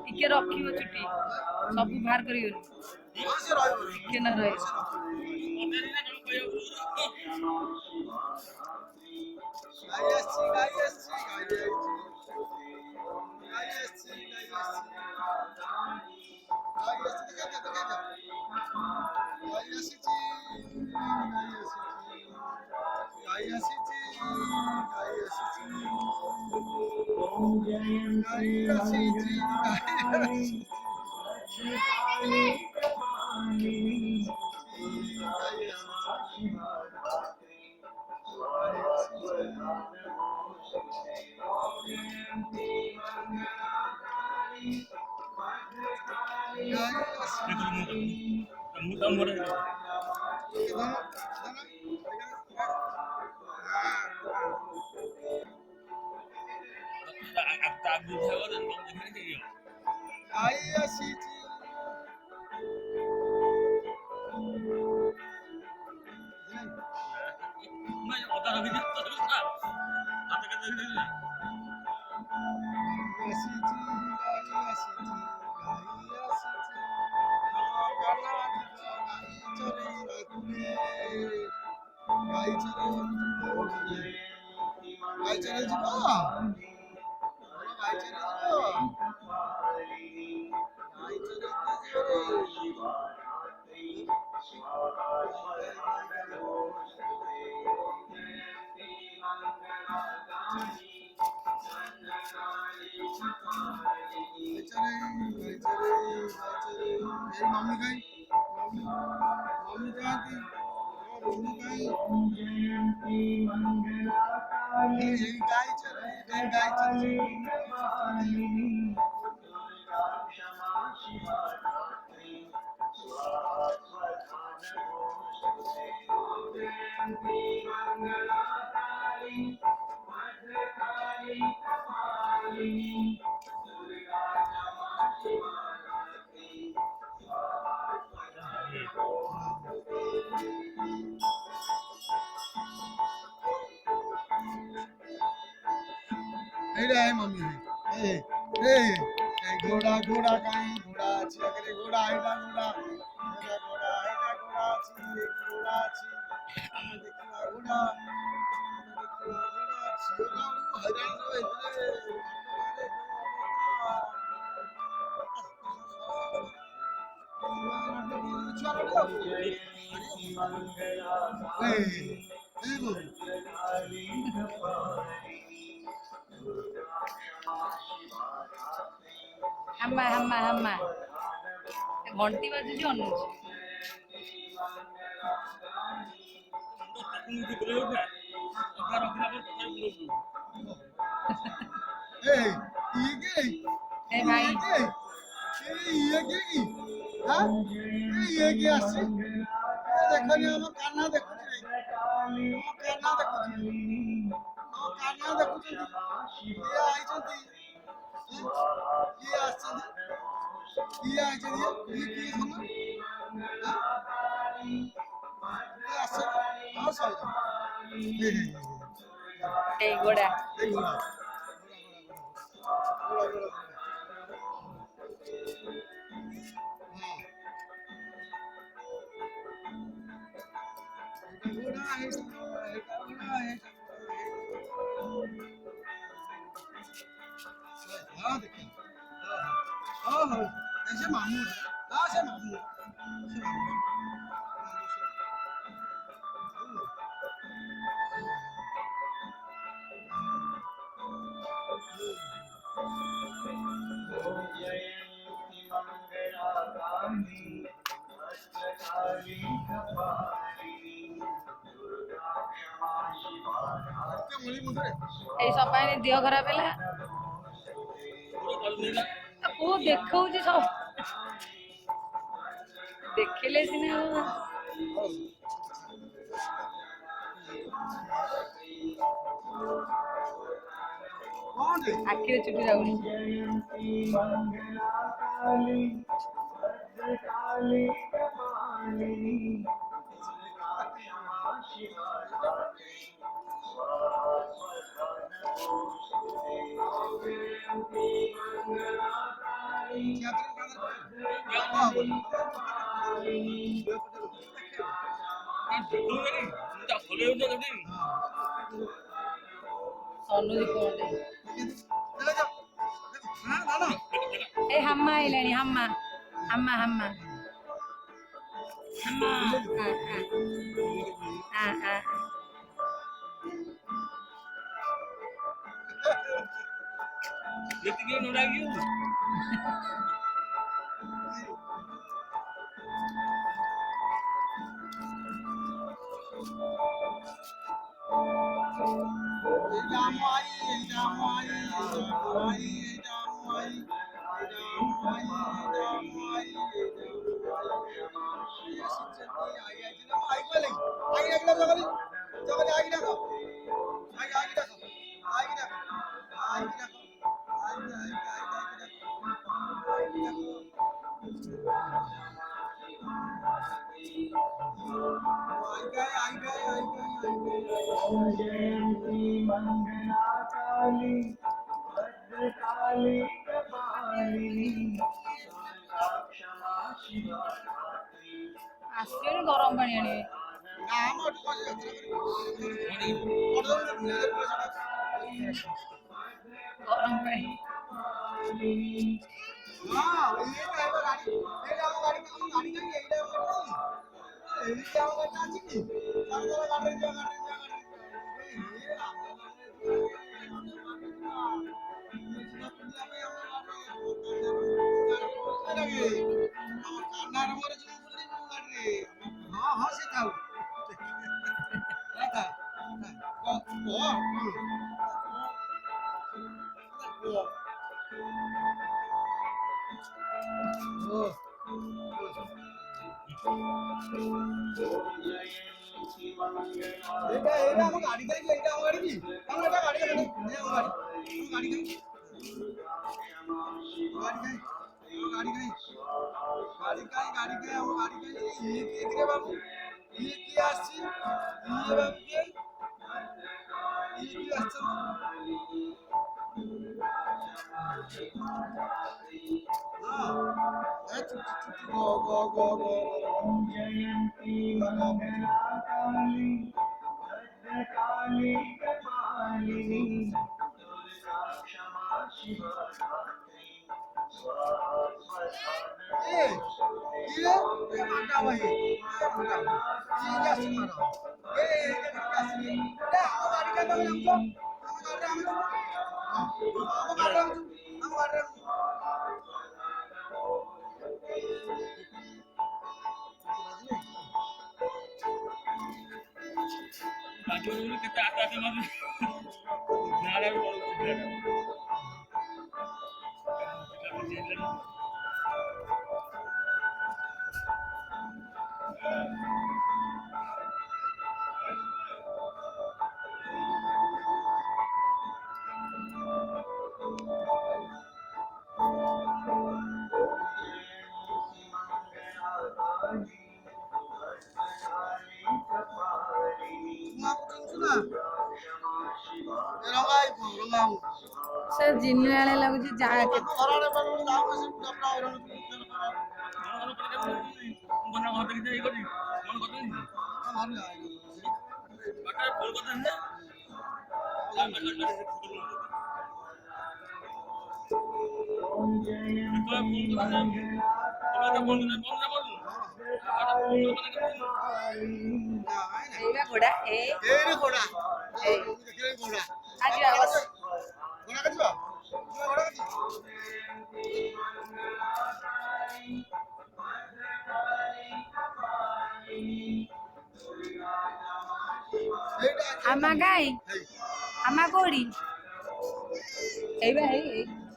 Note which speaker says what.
Speaker 1: ଟିକେ ରଖିବ ଚୁଟି ସବୁ ବାହାର କରିବନି ଟିକେ ନା ରହିବ।
Speaker 2: घोड़ा घोड़ा कहीं घोड़ा अच्छी अगर घोड़ा आइडा घोड़ा घोड़ा आइडा घोड़ा अच्छी घोड़ा अच्छी देखिवा घोड़ा अच्छी हरियाणा रो
Speaker 1: ହାମା ହାମା ହାମା ଘଣ୍ଟି ବାଜୁଛି ଅନଉଛି। ए भाई
Speaker 2: ये की आसी देखनी हम कान्हा देखुची कान्हा देखुची कान्हा देखुची ये आइछंती ये आछंती ये आइछंती ये की सुन ये आछे हां सही
Speaker 1: ए घोड़ा
Speaker 2: ऐसे मामू ऐसे मामू
Speaker 1: ଏଇ ସପାଇନି ଦେହ ଖରାପ ହେଲା କୋଉ ଦେଖଉଛି ସବୁ ଦେଖିଲେ ସିନା ଆଖିରେ ଚୁଟି ଯାଉନି ଅନୁଜି କୁହନ୍ତି
Speaker 2: না
Speaker 1: ଏ ହାମା ଆଇଲାଣି ହାମା ହାମା ହାମା ହାମା ଆ
Speaker 3: ଯେତିକି ନଡାକି मंगला काली भद्रकाली कपालिनी क्षमा शिवा
Speaker 1: ଆସିବେଣି ଗରମ ପାଣି ଆଣିବେ ଗରମ ପାଣି
Speaker 2: जयंती मंगला काली भद्रकाली कपालिनी दुर्गा क्षमा शिवा धात्री स्वाहा
Speaker 3: କେତେ ଆସ୍ତେ ଆସ୍ତେ ମାନେ ନାଳ
Speaker 1: ସେ ଜିନିଆଳିଆ ଲାଗୁଛି ଯାହା କେତେ ଏଇବା ଘୋଡ଼ା ଆଜି ଆବାସ ଆମା କାଇଁ ଆମା କୋଉଠି ଏଇବା ହେଇ